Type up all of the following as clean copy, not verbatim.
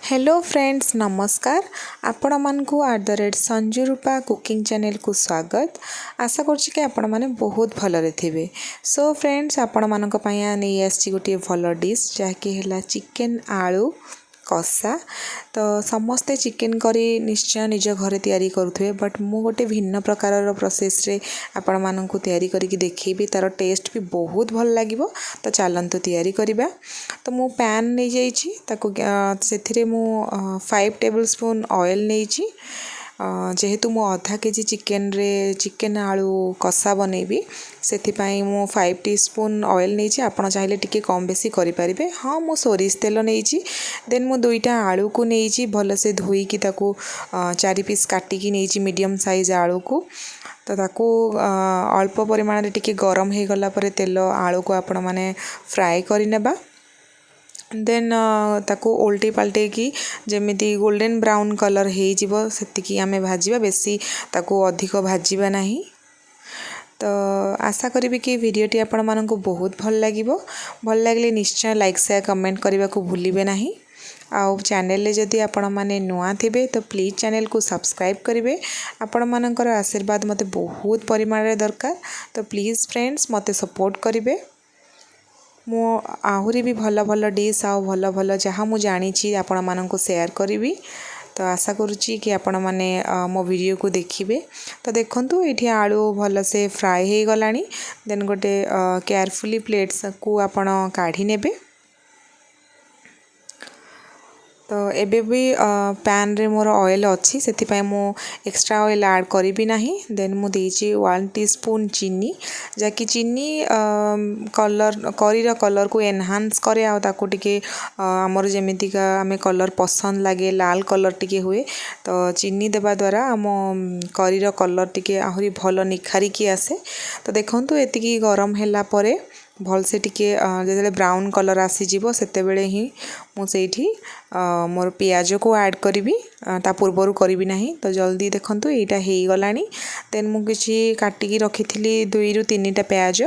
Hello friends नमस्कार आपण मानकु @संजू रूपा cooking channel को स्वागत। आशा करुच्ची कि आपण माने बहुत भलरे थिबे। सो फ्रेंड्स आपण मानक पया नै आछि गोटे भल डिश जहाँकि हला चिकेन आलू कषा। तो समस्ते चिकेन करी निश्चय निज घरे तैयारी करुथे, बट मु गोटे भिन्न प्रकार प्रोसेस रे आपण मानकु तैयारी करिकि देखैबी। तार टेस्ट भी बहुत भल लागिबो। तो चलंतु तैयारी करिबा। तो मु पैन नै जाइछि ताको सेथिरे मु 5 टेबल स्पून ऑयल नैछि। जेहेतु मु आधा केजी चिकेन आलू कषा बनैबी सेथिपाई मु 5 टीस्पून ऑयल नैछि। आपण चाहिले टिके कम बेसी करि परिबे। हाँ मु सोरिष तेल नैछि। देन मु दुईटा आलू को नैछि भल से धोई कि ताको 4 पीस काटिकी नैछि मीडियम साइज आलू को। तो ताको अल्प परिमाण रे टिके गरम हे गला परे तेल आलू को आपण माने फ्राई करि नेबा। देन ताको ओल्टी पाल्टे की जेमिति गोल्डन ब्राउन कलर हे जिवो सेतिकी आमे भाजिबा, बेसी ताको अधिक भाजिबा नाही। तो आशा करी कि वीडियोटी आपण मानकु बहुत भल लागिबो। भल लागले निश्चय लाइक शेयर कमेंट करबा को भूलिबे नाही। आउ चैनल ले जदि आपण माने नुआ थिबे तो प्लीज चैनल को सब्सक्राइब करिवे। आपण मानकर आशीर्वाद मते बहुत परिमाण रे दरकार। तो प्लीज फ्रेंड्स मते सपोर्ट करिवे। मो आहुरी भी भल भल डिश आ भल भल जहाँ मु जानी आपण मानक शेयर करी। तो आशा करुच्ची कि आपण माने मो वीडियो को देखिबे। तो देखंतु एठी आलू भल से फ्राई हे गलानी। देन गोटे केयरफुली प्लेट्स को आपण काढ़ी नेबे। तो एबे भी पैन रे मोर ऑयल अच्छी से मु एक्स्ट्रा ऑयल ऐड करी ना। देन मु देछि 1 टीस्पून चीनी, जाकि चीनी कलर को एनहांस करे आ ताको टिके हमर जेमितिका आमे कलर पसंद लागे लाल कलर टिके हुए। तो चीनी देबा द्वारा आम करीर कलर टिके आहुरी भल निखारी की आसे। तो देखंतु एतिकी गरम हैला परे भल से टिके जेते ब्राउन कलर आसी जीवो सेते बेले ही मु सेठी मोर पियाज को ऐड करी। ता पूर्वर करी ना। तो जल्दी देखंतु एटा हे गलानी। देन मु किछि काटिकी रखिथिली 2 रु 3टा पियाज,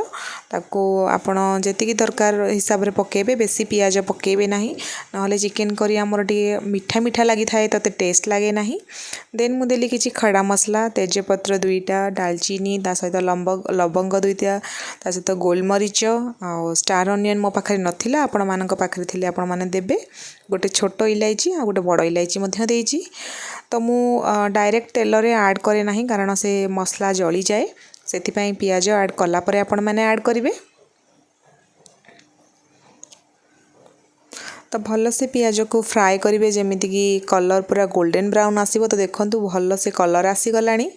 ताको आपण जेतिकी दरकार हिसाब रे पकेबे, बेसी पियाज पकेबे नाही नहले चिकेन करी हमर टिके मीठा मीठा लागि थाए तते टेस्ट लागे नाही। देन मु देली किछि खड़ा मसला, तेजपत्र 2टा, दालचीनी ता सहित लवंग 2टा, ता सहित गोलमरीच आ स्टार अनियन मो पाखरे नथिला, आपण मानक पाखरे थिले आपण माने देबे। गोटे छोटो इलायची आ गोटे बड़ इलायची मध्य देइची। तो मु डायरेक्ट तेल रे ऐड करे नाही कारण से मसला जली जाए, सेथिपाई पियाज ऐड कला परे आपण माने ऐड करिवे। तो भल से पियाज को फ्राए करेंगे जमीती कि कलर पूरा गोल्डन ब्राउन आसो। तो देखो भल से कलर आसीगलानी,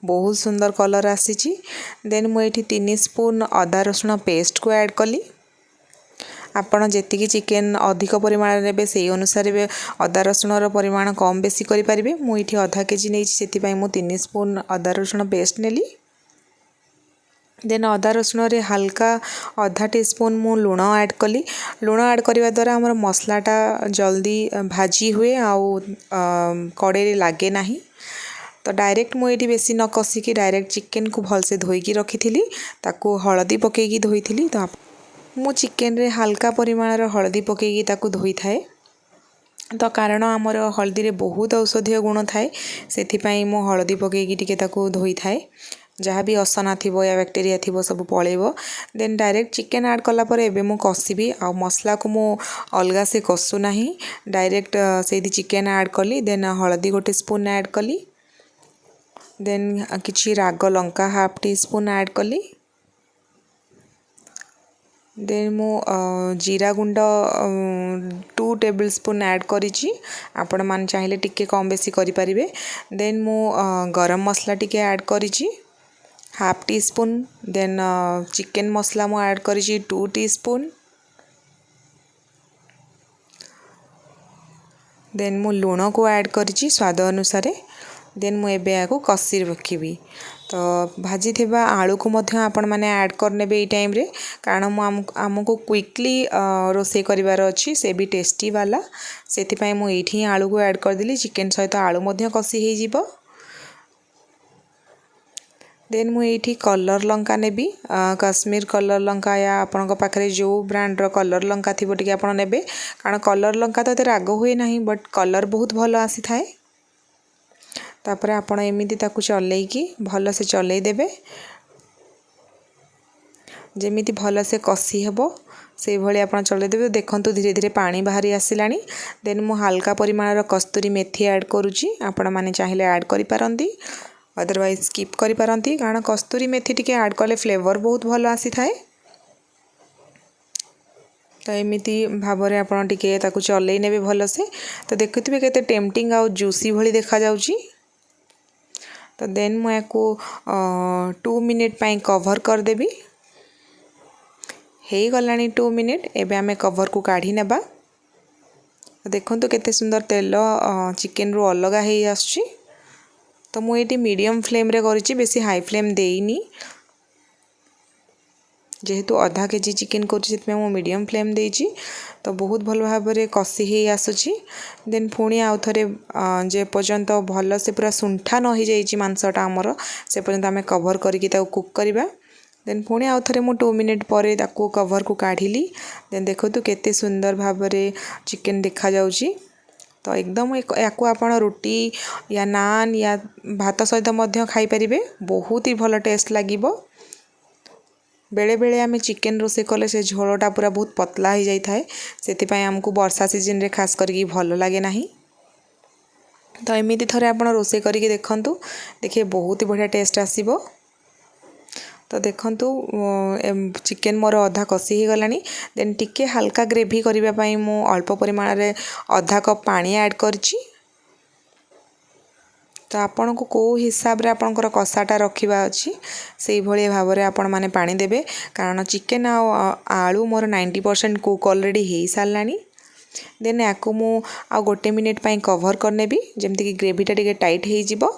बहुत सुंदर कलर आसी। देन मुझे 3 स्पून अदा रसुण पेस्ट को ऐड कली। आपण जेतिकी चिकेन अधिक परिमाण नेबे से अनुसार अदा रसुण परिमाण कम बेसी करि परिबे। मुझे आधा केजी नहीं से मु 3 स्पून अदा रसुण पेस्ट नेली। देन अदा रसुण रे हल्का आधा टीस्पून मु लुण ऐड कली। लुण ऐड करने द्वारा हमर मसलाटा जल्दी भाजी हुए आउ कड़े लगे ना। तो डायरेक्ट मुझे बेसी न कषिकी डायरेक्ट चिकेन को भलसे धोईकी रखी थी, ताकू हलदी पकेकी धोई थी। तो मु चिकेन रे हल्का परिमाण हलदी पकेकी ताकू धोई थाए। तो कारण आमर हलदी रे बहुत औषधीय गुण थाए, सेथिपाई मु हलदी पकेकी टिके ताकू धोई थाए। जहाँ भी असना थी या बैक्टेरिया थी सब पलैब। देन डायरेक्ट चिकेन ऐड कला परे एबे मु कषिबी आ मसला को मु अलगा से कषु नाही, डायरेक्ट से चिकेन ऐड कली। देन हलदी गोटे स्पून ऐड कली। देन किछि राग लंका हाफ टीस्पून ऐड कली। देन मु जीरा गुंड 2 टेबल स्पून ऐड करिछि। आपण मान चाहिले टिके कम बेसी करि परिबे। देन मु गरम मसला टिके ऐड करिछि half teaspoon. Then chicken masala मु ऐड करिछि 2 टीस्पून। देन मु लुण को ऐड करिछि स्वाद अनुसार। देन मु एबे आको कषि रखिबी। तो भाजी थिबा आलू को मध्य आपण माने ऐड करनेबे ए टाइम रे, कारण आमको क्विकली रोसे करिवार अछि से भी टेस्टी वाला। सेथिपाई मु एठी आलू को ऐड कर दिली। चिकेन सहित आलू मध्य कषि हे जिवो। देन मुझे कलर लंका नेबी काश्मीर कलर लंका या आपण पाखे जो ब्रांडर कलर लंका थी टी आप ने कारण कलर लंका तो ये राग हुए ना बट कलर बहुत भल आसी थाए तापर आपण एमती चलैकी भल से चलईदेवे जमीती भल से कषि हेब से भाई आप चलईदेवे देखूँ धीरे धीरे पानी बाहरी आसलानी देन मु हाल्का परिमाणर कस्तूरी मेथी ऐड करुँची आपण मैंने चाहिए ऐड करिपारंती अदरवाइज स्किप करिपारंती कारण कस्तूरी मेथी टिके ऐड कले फ्लेवर बहुत भल आसी थाए तो एमती भाव में आपड़ टे चलई ने भल से तो देखुवे के टेम्पटिंग आउ जूसी भली देखा जाउची तो देन मुझे 2 मिनिट पाई कवर करदेवी हो गलानी 2 मिनिट एबे आमे कवर को काढ़ी नेबा देखो केते सुंदर तेल चिकेन रू अलग हो आसुची तो मुझे मीडियम फ्लेम रे करिछि बेसी हाई फ्लेम देइनी जेहेतु आधा केजी चिकेन कर मीडियम फ्लेम देइछि तो बहुत भल भाव में कषि हो आसुची देन पुणी आउ थे जे पर्यंत भल से पूरा सुंठा न हो जाइए मांसटा आमर से पर्यंत आम कवर करके कुक करवा देन पुणी आउ थे मु 2 मिनिट पर कवर को काढ़ी देन देखो केते सुंदर भाव में चिकेन देखा जाउची तो एकदम या आपण रुटी या नान या भात सहित मध्य खाई परिबे बहुत ही भल टेस्ट लागिबो बेले बेले आम चिकेन रोसे कले से झोलटा पूरा बहुत पतला हो जाए से आमको वर्षा सीजन रे खास करके भल लगे ना तो एमती थे आप रोसे करके देखु देखिए बहुत ही बढ़िया टेस्ट आसीबो तो देखु चिकेन मोर अधा कषि हो गलानी देन टिके हल्का ग्रेवी करने मु अल्प परिमाण रे आधा कप पानी ऐड करछि तो आपण को कौ हिसाब रे आपणकर कषाटा रखा अच्छी से भाई भाव में आपण मैंने पानी देबे कारण चिकेन आलू मोर 90% कुक ऑलरेडी हो सारा देन या मु आ 1 मिनिट पाई कवर करनेबी जमती कि ग्रेवीटा टिके टाइट हो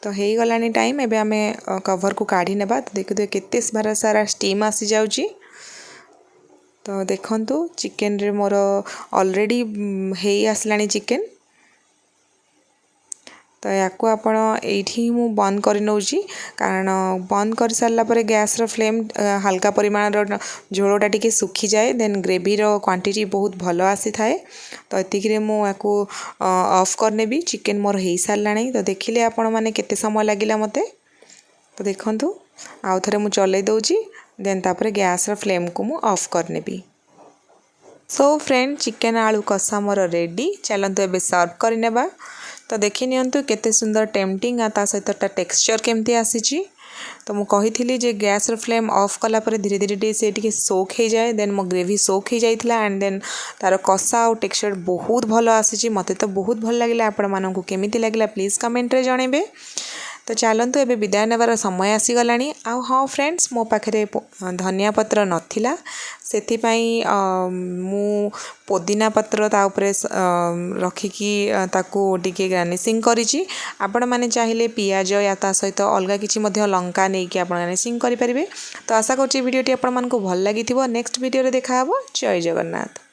तो हो गलानी टाइम एबे आमे कवर को काढ़ी नेबा तो देखिए केते सारा स्टीम आसी जाउची तो देखंतु चिकेन रे मोर ऑलरेडी हो आसलानी चिकेन तो या आपण एठी मु बंद कर नौची कारण बंद कर सारा पर गैस रो फ्लेम हल्का परिमाण झोलटा टिके सुखी जाए देन ग्रेवी रो क्वांटिटी बहुत भल आसी थाए तो एतिक मु या ऑफ करनेबी चिकेन मोर हो सारा तो देखिले आपण माने केते समय लगिला मते तो देखंतु आउ थरे मु चलै दउची देन तापर गैस रो फ्लेम को मु ऑफ करनेबी सो फ्रेंड चिकेन आलू कषा मोर रेडी चलंतु एबे सर्व करनेबा तो देखि नियंतु केते सुंदर टेम्पटिंग आ सहित टेक्सचर केमती आसी तो मु कही जे गैस रो फ्लेम ऑफ कला पर धीरे धीरे से टिके सोक हो जाए देन मो ग्रेवी सोक हो जाइथिला एंड देन तार कषा और टेक्सचर बहुत भल आसी मते तो बहुत भल लगिला आपण मानकु केमिति लागिला प्लीज कमेंट रे जणेबे तो चलतु एबे विदाय नेबार समय आसीगलानी आ हाँ फ्रेंड्स मो पाखे धनिया पत्र नथिला सेथिपाई मु पुदीना पत्र ता उपरे रखिकी ताकू टिके गार्निशिंग करिछि आपण माने चाहिए पियाज या ता सहित अलगा किछि मध्य लंका नै कि आपण गार्निशिंग करि परिबे तो आशा करछि वीडियोटी आपण मानकु भल लागिथिबो नेक्स्ट वीडियो रे देखा हबो जय जगन्नाथ।